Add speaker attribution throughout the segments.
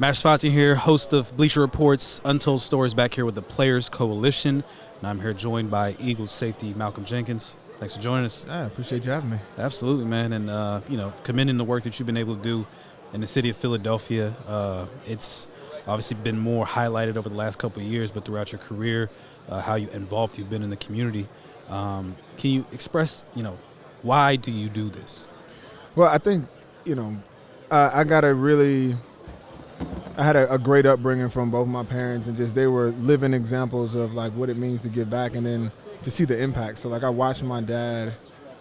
Speaker 1: Master Testfatsion here, host of Bleacher Report's Untold Stories, back here with the Players Coalition. And I'm here joined by Eagles safety Malcolm Jenkins. Thanks for joining us.
Speaker 2: I appreciate you having me.
Speaker 1: Absolutely, man. And, commending the work that you've been able to do in the city of Philadelphia. It's obviously been more highlighted over the last couple of years, but throughout your career, how involved you've been in the community. Can you express, why do you do this?
Speaker 2: Well, I think, I had a great upbringing from both my parents, and just they were living examples of like what it means to give back and then to see the impact. So like I watched my dad,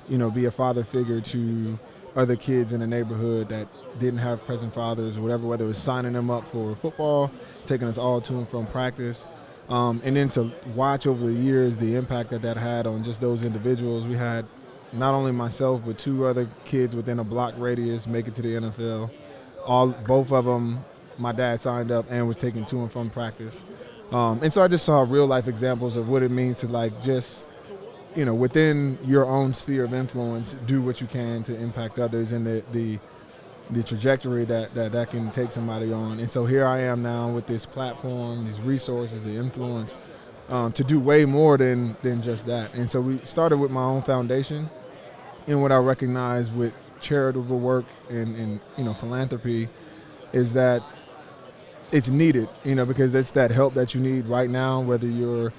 Speaker 2: be a father figure to other kids in the neighborhood that didn't have present fathers or whatever, whether it was signing them up for football, taking us all to and from practice. And then to watch over the years the impact that had on just those individuals. We had not only myself, but two other kids within a block radius make it to the NFL. Both of them, my dad signed up and was taken to and from practice. And so I just saw real life examples of what it means to like just, within your own sphere of influence, do what you can to impact others and the trajectory that can take somebody on. And so here I am now with this platform, these resources, the influence, to do way more than just that. And so we started with my own foundation, and what I recognize with charitable work and philanthropy is that it's needed, because it's that help that you need right now, whether you're,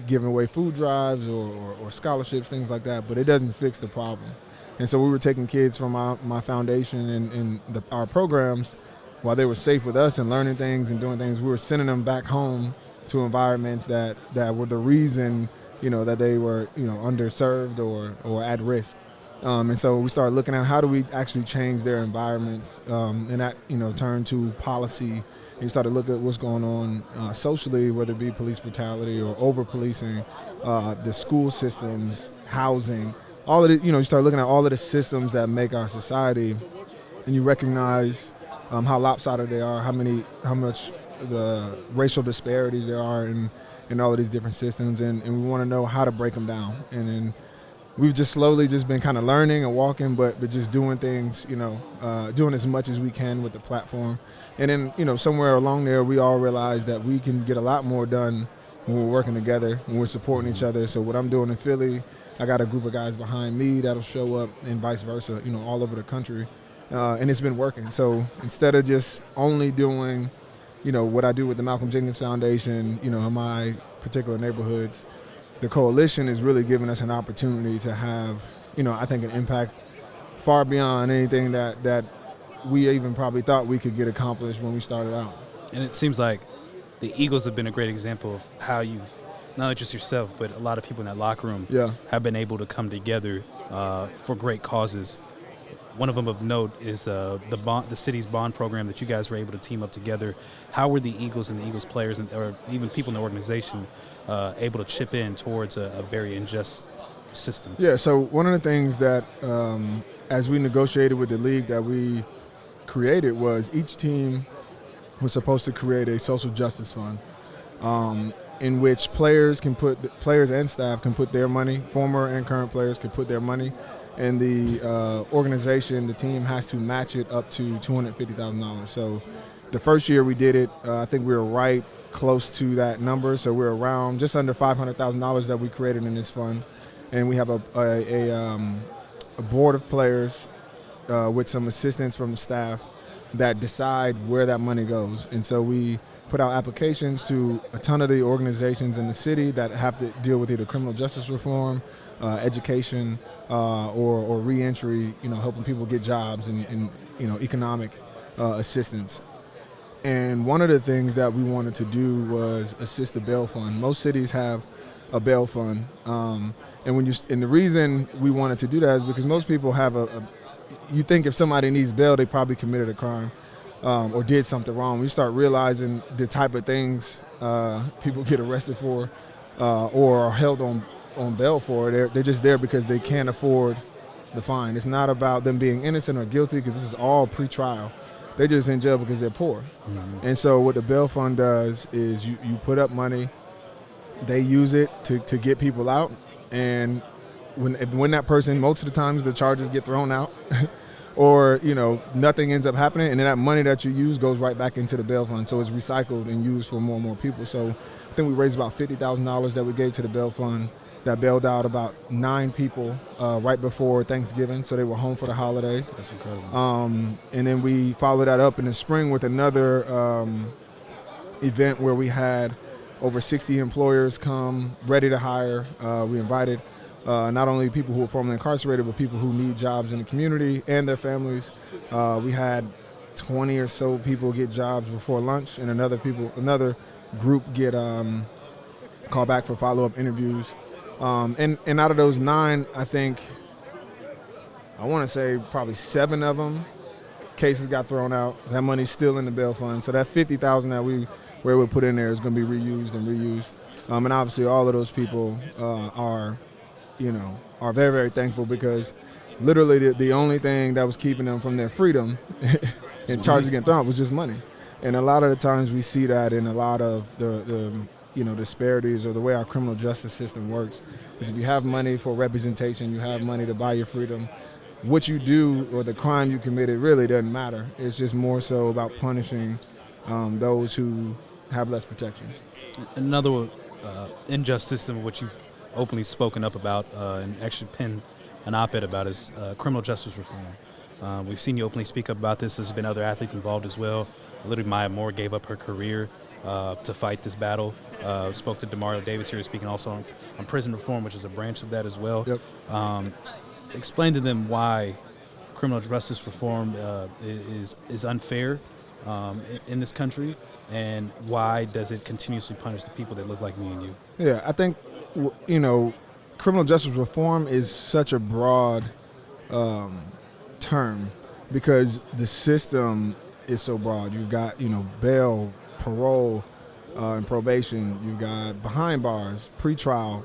Speaker 2: giving away food drives or scholarships, things like that, but it doesn't fix the problem. And so we were taking kids from my foundation and our programs while they were safe with us and learning things and doing things. We were sending them back home to environments that were the reason, that they were, underserved or at risk. And so we started looking at how do we actually change their environments, and that, turned to policy. And you started looking at what's going on socially, whether it be police brutality or over-policing, the school systems, housing, all of it. You start looking at all of the systems that make our society, and you recognize how lopsided they are, how much the racial disparities there are in all of these different systems, and we want to know how to break them down. And then we've just slowly just been kind of learning and walking, but just doing things, doing as much as we can with the platform. And then, somewhere along there, we all realize that we can get a lot more done when we're working together, when we're supporting each other. So what I'm doing in Philly, I got a group of guys behind me that'll show up, and vice versa, all over the country. And it's been working. So instead of just only doing, what I do with the Malcolm Jenkins Foundation, in my particular neighborhoods, the coalition is really giving us an opportunity to have, I think an impact far beyond anything that we even probably thought we could get accomplished when we started out.
Speaker 1: And it seems like the Eagles have been a great example of how you've, not just yourself, but a lot of people in that locker room have been able to come together for great causes. One of them of note is the city's bond program that you guys were able to team up together. How were the Eagles and the Eagles players or even people in the organization able to chip in towards a very unjust system? Yeah,
Speaker 2: so one of the things that as we negotiated with the league that we created was each team was supposed to create a social justice fund in which players and staff can put their money, former and current players can put their money, and the organization, the team, has to match it up to $250,000. So the first year we did it, I think we were right close to that number. So we're around just under $500,000 that we created in this fund. And we have a board of players with some assistance from the staff that decide where that money goes. And so we put out applications to a ton of the organizations in the city that have to deal with either criminal justice reform, education, or reentry, helping people get jobs and economic assistance. And one of the things that we wanted to do was assist the bail fund. Most cities have a bail fund, and the reason we wanted to do that is because most people have you think if somebody needs bail, they probably committed a crime or did something wrong. When you start realizing the type of things people get arrested for or are held on bail for, they're just there because they can't afford the fine. It's not about them being innocent or guilty, because this is all pre-trial. They're just in jail because they're poor. Mm-hmm. And so what the bail fund does is you put up money, they use it to get people out, and when that person, most of the times the charges get thrown out, or, nothing ends up happening, and then that money that you use goes right back into the bail fund. So it's recycled and used for more and more people. So I think we raised about $50,000 that we gave to the bail fund that bailed out about 9 people right before Thanksgiving. So they were home for the holiday.
Speaker 1: That's incredible.
Speaker 2: And then we followed that up in the spring with another event where we had over 60 employers come ready to hire. We invited not only people who were formerly incarcerated, but people who need jobs in the community and their families. We had 20 or so people get jobs before lunch, and another group get called back for follow-up interviews. And out of those 9, I want to say probably 7 of them, cases got thrown out. That money's still in the bail fund. So that $50,000 that we were able to put in there is going to be reused and reused. And obviously all of those people are very, very thankful, because literally the only thing that was keeping them from their freedom and charges getting thrown out was just money. And a lot of the times we see that in a lot of the disparities, or the way our criminal justice system works, is if you have money for representation, you have money to buy your freedom, what you do or the crime you committed really doesn't matter. It's just more so about punishing those who have less protection.
Speaker 1: Another injustice in which you've openly spoken up about and actually penned an op-ed about is criminal justice reform. We've seen you openly speak up about this. There's been other athletes involved as well. Literally, Maya Moore gave up her career to fight this battle. Spoke to Demario Davis here, speaking also on prison reform, which is a branch of that as well.
Speaker 2: Yep.
Speaker 1: Explain to them why criminal justice reform is unfair in this country, and why does it continuously punish the people that look like me and you?
Speaker 2: Yeah, I think, criminal justice reform is such a broad term, because the system is so broad. You've got, bail, parole, and probation. You've got behind bars, pretrial,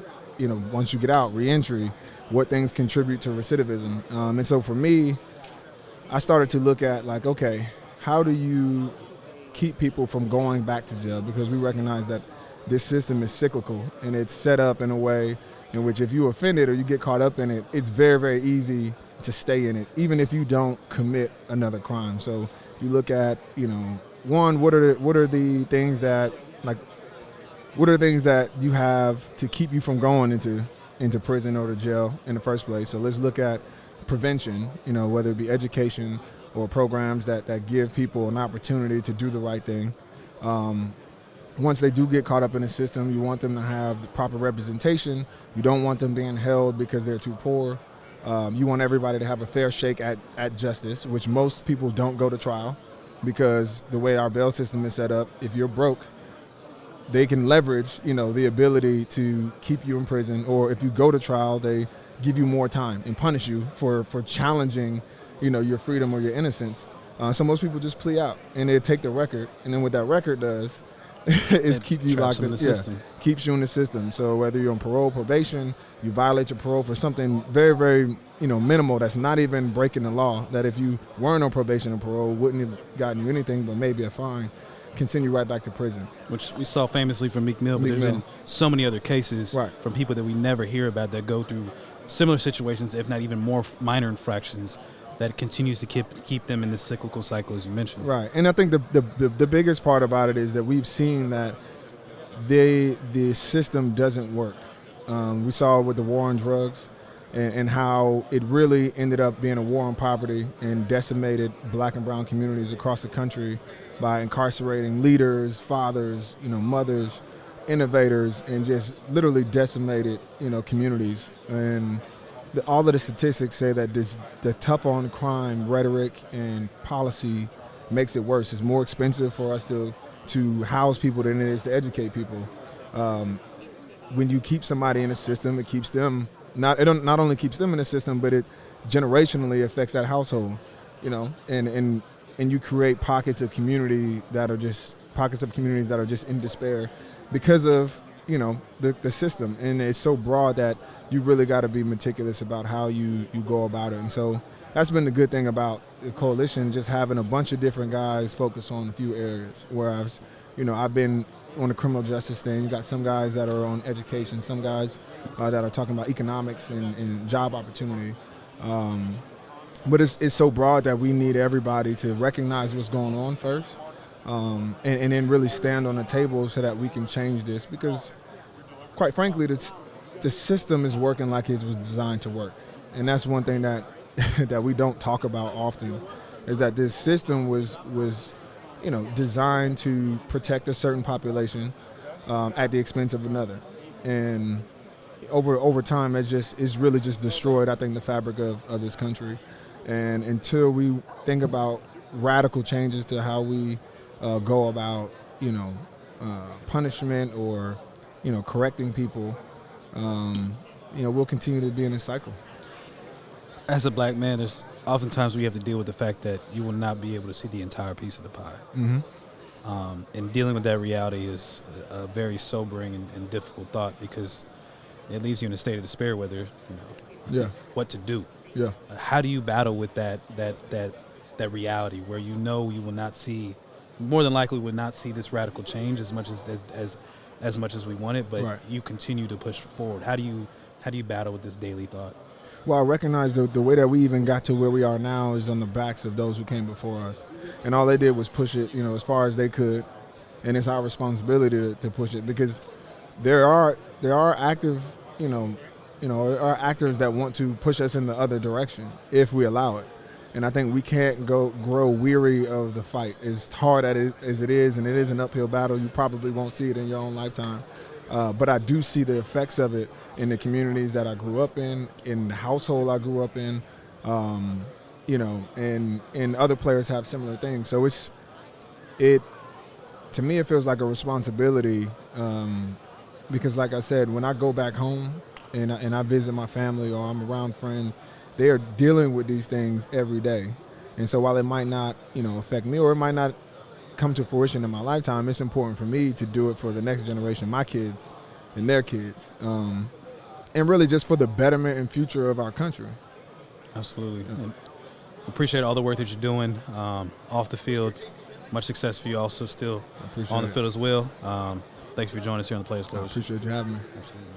Speaker 2: once you get out, reentry, what things contribute to recidivism. And so for me, I started to look at, okay, how do you keep people from going back to jail? Because we recognize that this system is cyclical, and it's set up in a way in which if you offend it or you get caught up in it, it's very, very easy to stay in it, even if you don't commit another crime. So if you look at, one, what are the things that you have to keep you from going into prison or to jail in the first place? So let's look at prevention, whether it be education or programs that give people an opportunity to do the right thing. Once they do get caught up in the system, you want them to have the proper representation. You don't want them being held because they're too poor. You want everybody to have a fair shake at justice, which most people don't go to trial, because the way our bail system is set up, if you're broke, they can leverage, the ability to keep you in prison, or if you go to trial, they give you more time and punish you for challenging, your freedom or your innocence. So most people just plea out, and they take the record, and then what that record does is keep you locked in the system. Keeps you in the system. So whether you're on parole, probation, you violate your parole for something very, very, minimal, that's not even breaking the law, that if you weren't on probation or parole, wouldn't have gotten you anything but maybe a fine, can send you right back to prison.
Speaker 1: Which we saw famously from Meek Mill, but there's been so many other cases from people that we never hear about that go through similar situations, if not even more minor infractions, that continues to keep them in this cyclical cycle, as you mentioned.
Speaker 2: Right, and I think the biggest part about it is that we've seen that the system doesn't work. We saw with the war on drugs and how it really ended up being a war on poverty and decimated black and brown communities across the country by incarcerating leaders, fathers, mothers, innovators, and just literally decimated, communities. And all of the statistics say that the tough on crime rhetoric and policy makes it worse. It's more expensive for us to house people than it is to educate people. When you keep somebody in the system, it keeps them not only keeps them in the system, but it generationally affects that household. And you create pockets of communities that are just in despair because of the system, and it's so broad that you really got to be meticulous about how you go about it. And so that's been the good thing about the coalition, just having a bunch of different guys focus on a few areas. Whereas, I've been on the criminal justice thing. You got some guys that are on education, some guys that are talking about economics and job opportunity. But it's so broad that we need everybody to recognize what's going on first, and then really stand on the table so that we can change this. Because, quite frankly, the system is working like it was designed to work, and that's one thing that that we don't talk about often, is that this system was designed to protect a certain population at the expense of another, and over time it's really just destroyed, I think, the fabric of this country. And until we think about radical changes to how we go about, punishment or, correcting people, we'll continue to be in this cycle.
Speaker 1: As a black man, there's oftentimes we have to deal with the fact that you will not be able to see the entire piece of the pie.
Speaker 2: Mm-hmm.
Speaker 1: And dealing with that reality is a very sobering and difficult thought, because it leaves you in a state of despair whether, what to do.
Speaker 2: Yeah.
Speaker 1: How do you battle with that reality where you will not see, more than likely would not see this radical change as much as we want it, but right. You continue to push forward. How do you battle with this daily thought?
Speaker 2: Well, I recognize the way that we even got to where we are now is on the backs of those who came before us, and all they did was push it, as far as they could, and it's our responsibility to push it, because there are active, are actors that want to push us in the other direction if we allow it. And I think we can't grow weary of the fight. As hard as it is, and it is an uphill battle, you probably won't see it in your own lifetime. But I do see the effects of it in the communities that I grew up in the household I grew up in, and other players have similar things. So to me, it feels like a responsibility, because like I said, when I go back home and I visit my family or I'm around friends, they are dealing with these things every day. And so while it might not, affect me, or it might not come to fruition in my lifetime, it's important for me to do it for the next generation, my kids and their kids, and really just for the betterment and future of our country.
Speaker 1: Absolutely. Yeah. Appreciate all the work that you're doing off the field. Much success for you also still on the field as well. Thanks for joining us here on the Players Coach.
Speaker 2: I appreciate you having me.
Speaker 1: Absolutely.